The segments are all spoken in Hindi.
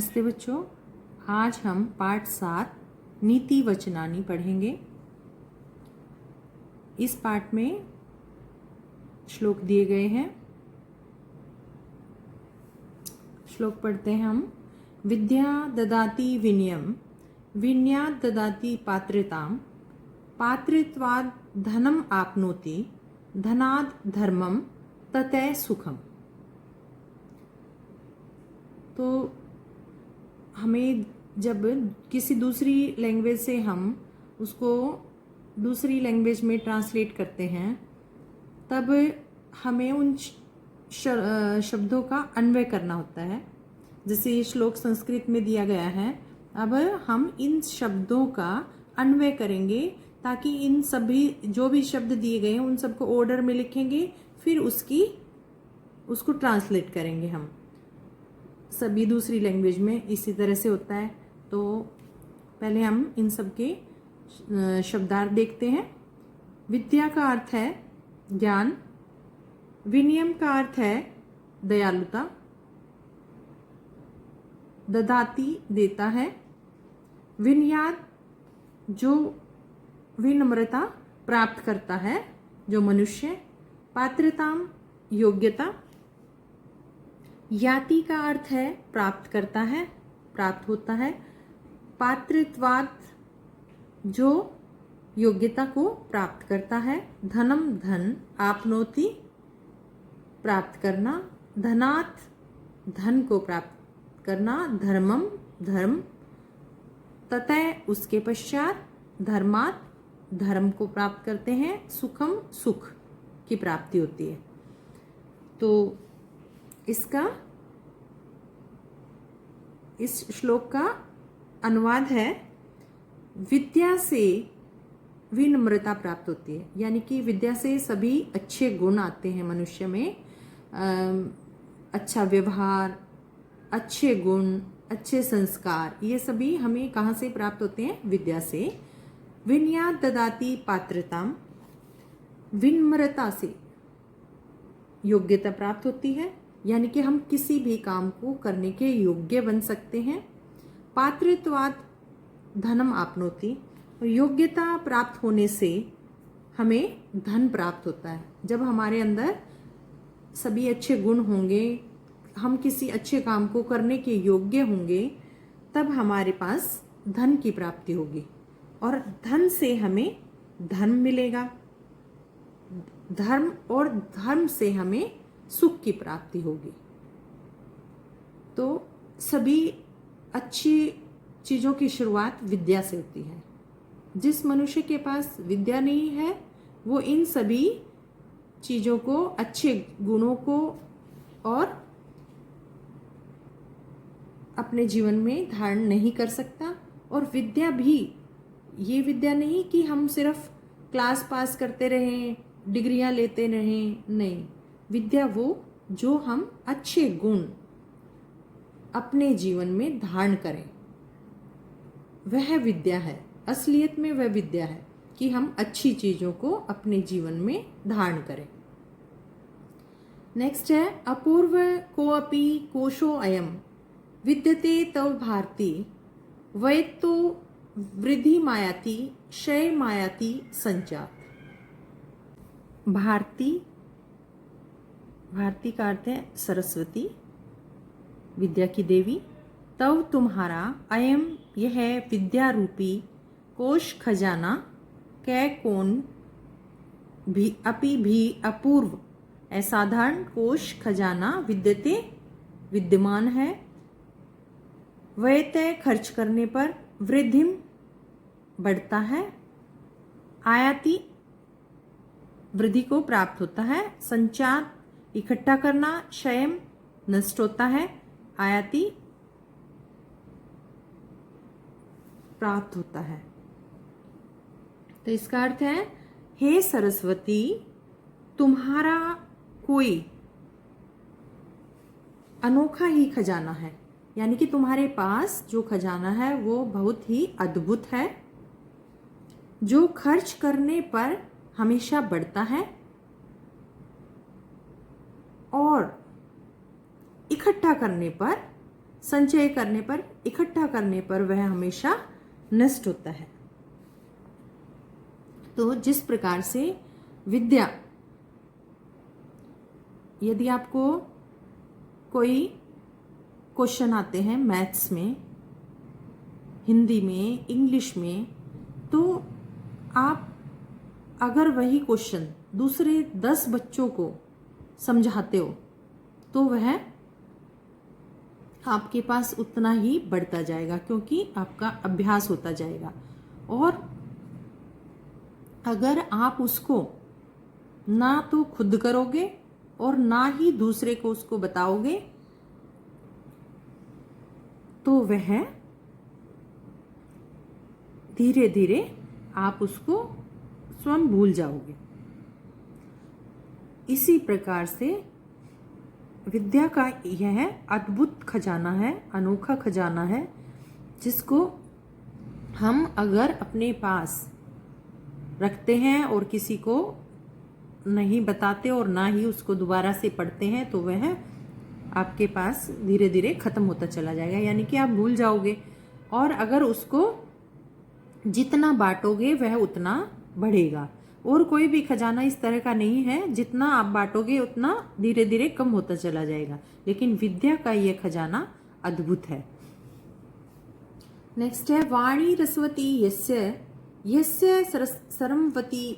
नमस्ते बच्चों, आज हम पाठ 7 नीति वचनानी पढ़ेंगे। इस पाठ में श्लोक दिए गए हैं। श्लोक पढ़ते हैं हम। विद्या ददाति विनयम, विनयात् ददाति पात्रताम, पात्रत्वात् धनम आपनोति, धनात् धर्मम, ततः सुखम। तो हमें जब किसी दूसरी लैंग्वेज से हम उसको दूसरी लैंग्वेज में ट्रांसलेट करते हैं, तब हमें उन शब्दों का अन्वय करना होता है। जैसे ये श्लोक संस्कृत में दिया गया है, अब हम इन शब्दों का अन्वय करेंगे ताकि इन सभी जो भी शब्द दिए गए हैं उन सबको ऑर्डर में लिखेंगे, फिर उसको ट्रांसलेट करेंगे। हम सभी दूसरी लैंग्वेज में इसी तरह से होता है। तो पहले हम इन सब के शब्दार्थ देखते हैं। विद्या का अर्थ है ज्ञान, विनयम का अर्थ है दयालुता, ददाति देता है, विनयात् जो विनम्रता प्राप्त करता है जो मनुष्य, पात्रताम योग्यता, याति का अर्थ है प्राप्त करता है, प्राप्त होता है, पात्रत्वात् जो योग्यता को प्राप्त करता है, धनम धन, आपनोति प्राप्त करना, धनात् धन को प्राप्त करना, धर्मम धर्म, ततः उसके पश्चात, धर्मात् धर्म को प्राप्त करते हैं, सुखम सुख की प्राप्ति होती है। तो इस श्लोक का अनुवाद है, विद्या से विनम्रता प्राप्त होती है, यानी कि विद्या से सभी अच्छे गुण आते हैं मनुष्य में। अच्छा व्यवहार, अच्छे गुण, अच्छे संस्कार, ये सभी हमें कहाँ से प्राप्त होते हैं? विद्या से। विनयात् ददाति पात्रताम, विनम्रता से योग्यता प्राप्त होती है, यानी कि हम किसी भी काम को करने के योग्य बन सकते हैं। पात्रत्वात् धनम आपनोति, योग्यता प्राप्त होने से हमें धन प्राप्त होता है। जब हमारे अंदर सभी अच्छे गुण होंगे, हम किसी अच्छे काम को करने के योग्य होंगे, तब हमारे पास धन की प्राप्ति होगी और धन से हमें धर्म मिलेगा, धर्म और धर्म से हमें सुख की प्राप्ति होगी। तो सभी अच्छी चीज़ों की शुरुआत विद्या से होती है। जिस मनुष्य के पास विद्या नहीं है, वो इन सभी चीज़ों को, अच्छे गुणों को और अपने जीवन में धारण नहीं कर सकता। और विद्या भी, ये विद्या नहीं कि हम सिर्फ क्लास पास करते रहें, डिग्रियां लेते रहें, नहीं। विद्या वो जो हम अच्छे गुण अपने जीवन में धारण करें, वह विद्या है। असलियत में वह विद्या है कि हम अच्छी चीज़ों को अपने जीवन में धारण करें। नेक्स्ट है, अपूर्व कोऽपि कोशो अयम विद्यते तव भारती, वैतो वृद्धि मायाति, क्षय मायाति संचात। भारती का अर्थ है सरस्वती, विद्या की देवी। तव तुम्हारा, अयम यह विद्या रूपी, कोश खजाना, कै कोण भी अपि भी अपूर्व, असाधारण कोश खजाना, विद्यते विद्यमान है, व्यय खर्च करने पर, वृद्धिम बढ़ता है, आयाति वृद्धि को प्राप्त होता है, संचार इकट्ठा करना, क्षयम नष्ट होता है, आयाति प्राप्त होता है। तो इसका अर्थ है, हे सरस्वती, तुम्हारा कोई अनोखा ही खजाना है, यानी कि तुम्हारे पास जो खजाना है वो बहुत ही अद्भुत है, जो खर्च करने पर हमेशा बढ़ता है और इकट्ठा करने पर संचय करने पर, इकट्ठा करने पर वह हमेशा नष्ट होता है। तो जिस प्रकार से विद्या, यदि आपको कोई क्वेश्चन आते हैं मैथ्स में, हिंदी में, इंग्लिश में, तो आप अगर वही क्वेश्चन दूसरे 10 बच्चों को समझाते हो तो वह आपके पास उतना ही बढ़ता जाएगा, क्योंकि आपका अभ्यास होता जाएगा। और अगर आप उसको ना तो खुद करोगे और ना ही दूसरे को उसको बताओगे तो वह धीरे धीरे आप उसको स्वयं भूल जाओगे। इसी प्रकार से विद्या का यह अद्भुत खजाना है, अनोखा खजाना है, जिसको हम अगर अपने पास रखते हैं और किसी को नहीं बताते और ना ही उसको दोबारा से पढ़ते हैं तो वह आपके पास धीरे धीरे खत्म होता चला जाएगा, यानी कि आप भूल जाओगे। और अगर उसको जितना बांटोगे वह उतना बढ़ेगा। और कोई भी खजाना इस तरह का नहीं है, जितना आप बांटोगे उतना धीरे धीरे कम होता चला जाएगा, लेकिन विद्या का यह खजाना अद्भुत है। नेक्स्ट है वाणी रसवती यस्य यस्य सरमवती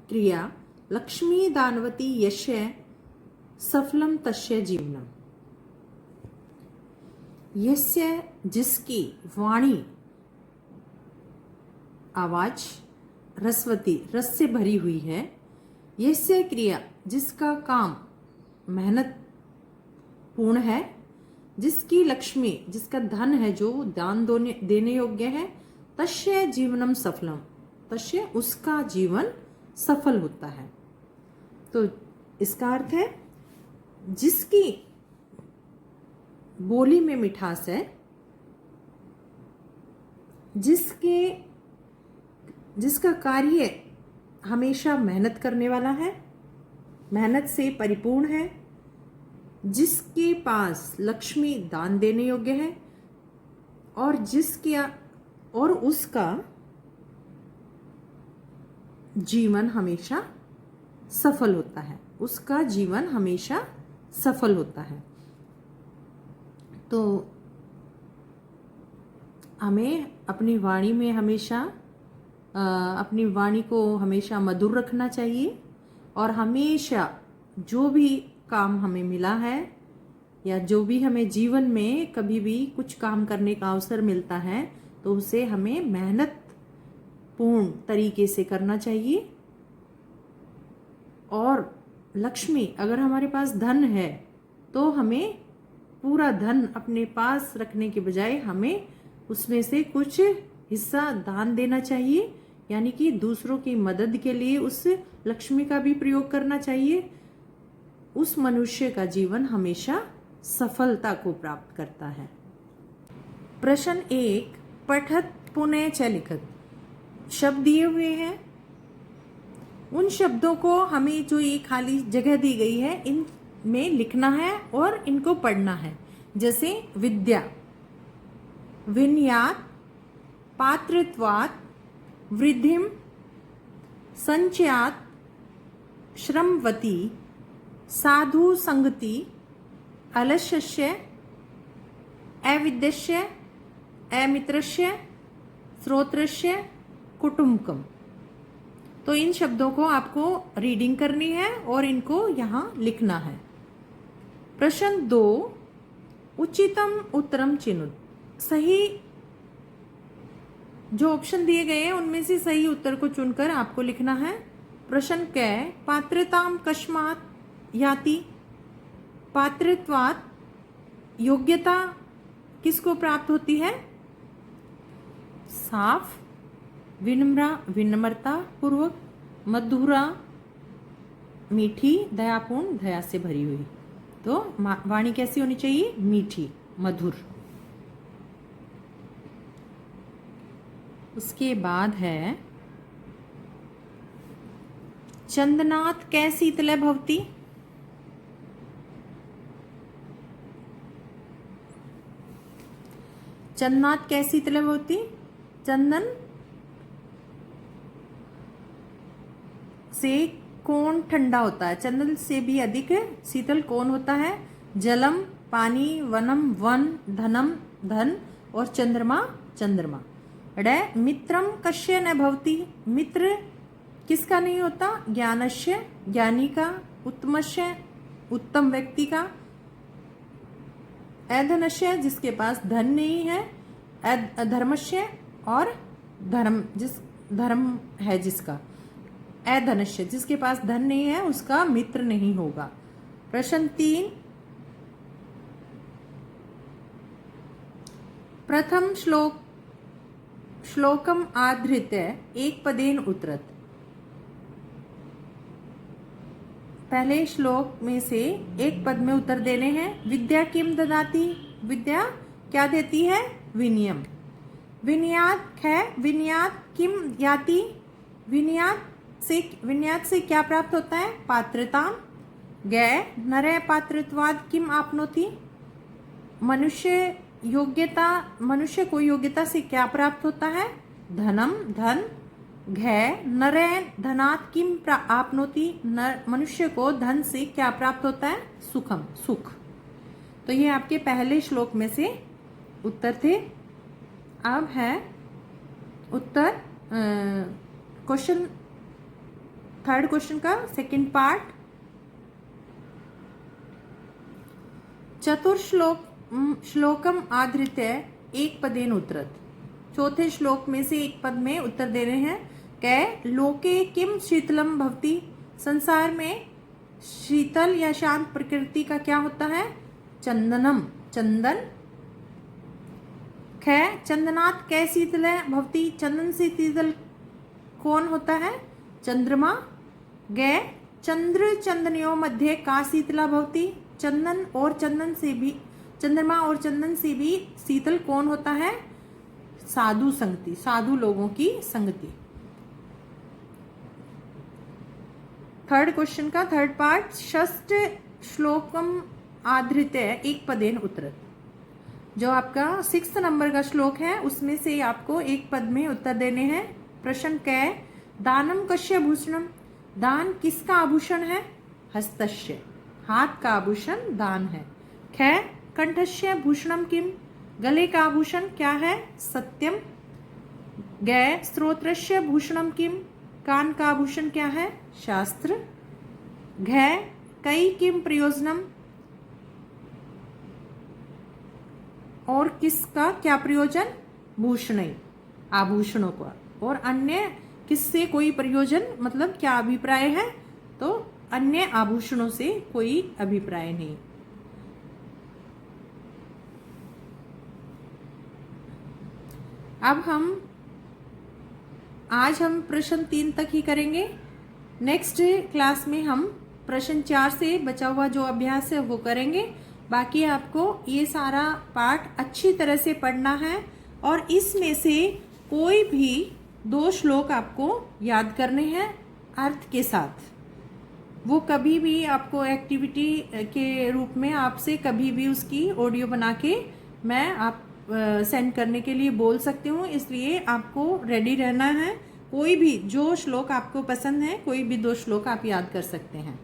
क्रिया लक्ष्मी दानवती यस्य सफलम तस्य जीवनम। यस्य जिसकी वाणी आवाज रसवती रस से भरी हुई है, यस्य क्रिया जिसका काम मेहनत पूर्ण है, जिसकी लक्ष्मी जिसका धन है जो दान देने योग्य है, तस्य जीवनम सफलम, तस्य उसका जीवन सफल होता है। तो इसका अर्थ है जिसकी बोली में मिठास है, जिसका कार्य हमेशा मेहनत करने वाला है, मेहनत से परिपूर्ण है, जिसके पास लक्ष्मी दान देने योग्य है और उसका जीवन हमेशा सफल होता है, उसका जीवन हमेशा सफल होता है। तो हमें अपनी वाणी में हमेशा अपनी वाणी को हमेशा मधुर रखना चाहिए और हमेशा जो भी काम हमें मिला है या जो भी हमें जीवन में कभी भी कुछ काम करने का अवसर मिलता है तो उसे हमें मेहनत पूर्ण तरीके से करना चाहिए। और लक्ष्मी, अगर हमारे पास धन है तो हमें पूरा धन अपने पास रखने के बजाय हमें उसमें से कुछ हिस्सा दान देना चाहिए, यानी कि दूसरों की मदद के लिए उस लक्ष्मी का भी प्रयोग करना चाहिए। उस मनुष्य का जीवन हमेशा सफलता को प्राप्त करता है। प्रश्न 1, पठत पुनः च लिखत। शब्द दिए हुए हैं, उन शब्दों को हमें जो ये खाली जगह दी गई है इनमें लिखना है और इनको पढ़ना है। जैसे विद्या, विनयात, पात्रत्वात्, वृद्धिम, संचयात, श्रमवती, साधु संगति, अलस्यस्य, अविद्यस्य, अमित्रस्य, श्रोत्रस्य, कुटुंबकम। तो इन शब्दों को आपको रीडिंग करनी है और इनको यहाँ लिखना है। प्रश्न 2, उचितम उत्तरम चिनुत। सही जो ऑप्शन दिए गए हैं उनमें से सही उत्तर को चुनकर आपको लिखना है। प्रश्न क, पात्रताम कस्मात् याति। पात्रत्वात्, योग्यता किसको प्राप्त होती है? साफ, विनम्रता पूर्वक, मधुरा मीठी, दयापूर्ण, दया से भरी हुई। तो वाणी कैसी होनी चाहिए? मीठी, मधुर। उसके बाद है चंदनात् कै शीतले भवति। चंदनात् कै शीतल भवति, चंदन से कौन ठंडा होता है, चंदन से भी अधिक शीतल कौन होता है, जलम पानी, वनम वन, धनम धन और चंद्रमा चंद्रमा। मित्रम कस्य न भवति, मित्र किसका नहीं होता, ज्ञानस्य ज्ञानी का, उत्तमस्य उत्तम व्यक्ति का, अधनस्य जिसके पास धन नहीं है, अधर्मस्य और धर्म है जिसका, अधनस्य जिसके पास धन नहीं है उसका मित्र नहीं होगा। प्रश्न 3, प्रथम श्लोकम आधृत्य एक पदेन उत्तरत, पहले श्लोक में से एक पद में उत्तर देने हैं। विद्या किम ददाति, विद्या क्या देती है, विनियम। विनयात है, विनयात किम याति, विनयात से क्या प्राप्त होता है, पात्रता। गै नरे पात्रत्वाद किम आपनोति, मनुष्य को योग्यता से क्या प्राप्त होता है, धनम धन। घै नरे धनात् किम आपनोति, मनुष्य को धन से क्या प्राप्त होता है, सुखम सुख। तो ये आपके पहले श्लोक में से उत्तर थे। अब है उत्तर क्वेश्चन, थर्ड क्वेश्चन का सेकंड पार्ट। श्लोकम आधृत्य एक पदेन उत्तरत, चौथे श्लोक में से एक पद में उत्तर दे रहे हैं। कै लोके किम शीतलम भवति, संसार में शीतल या शांत प्रकृति का क्या होता है, चंदनम चंदन। कै चंदनात् कै शीतल भवति, चंदन से शीतल कौन होता है, चंद्रमा। गै चंद्र चंदनयों मध्य का शीतला भवति, चंदन और चंदन से भी, चंद्रमा और चंदन से भी शीतल कौन होता है, साधु संगति, साधु लोगों की संगति। थर्ड क्वेश्चन का थर्ड पार्ट। षष्ठ श्लोकम आधृत्य एक पदेन उत्तरत, जो आपका 6 नंबर का श्लोक है उसमें से आपको एक पद में उत्तर देने हैं। प्रश्न कै दानम कस्य भूषणम, दान किसका आभूषण है, हस्तस्य हाथ का आभूषण दान है। कै कंठस्य भूषणम किम, गले का आभूषण क्या है, सत्यम। गै श्रोत्रस्य भूषणम किम, कान का आभूषण क्या है, शास्त्र। घै कई किम प्रयोजनम, और किसका क्या प्रयोजन, भूषण आभूषणों का, और अन्य किससे कोई प्रयोजन मतलब क्या अभिप्राय है, तो अन्य आभूषणों से कोई अभिप्राय नहीं। अब आज हम प्रश्न 3 तक ही करेंगे। नेक्स्ट क्लास में हम प्रश्न 4 से बचा हुआ जो अभ्यास है वो करेंगे। बाकी आपको ये सारा पाठ अच्छी तरह से पढ़ना है और इसमें से कोई भी 2 श्लोक आपको याद करने हैं अर्थ के साथ। वो कभी भी आपको एक्टिविटी के रूप में आपसे कभी भी उसकी ऑडियो बना के मैं आप सेंड करने के लिए बोल सकती हूँ, इसलिए आपको रेडी रहना है। कोई भी जो श्लोक आपको पसंद है, कोई भी 2 श्लोक आप याद कर सकते हैं।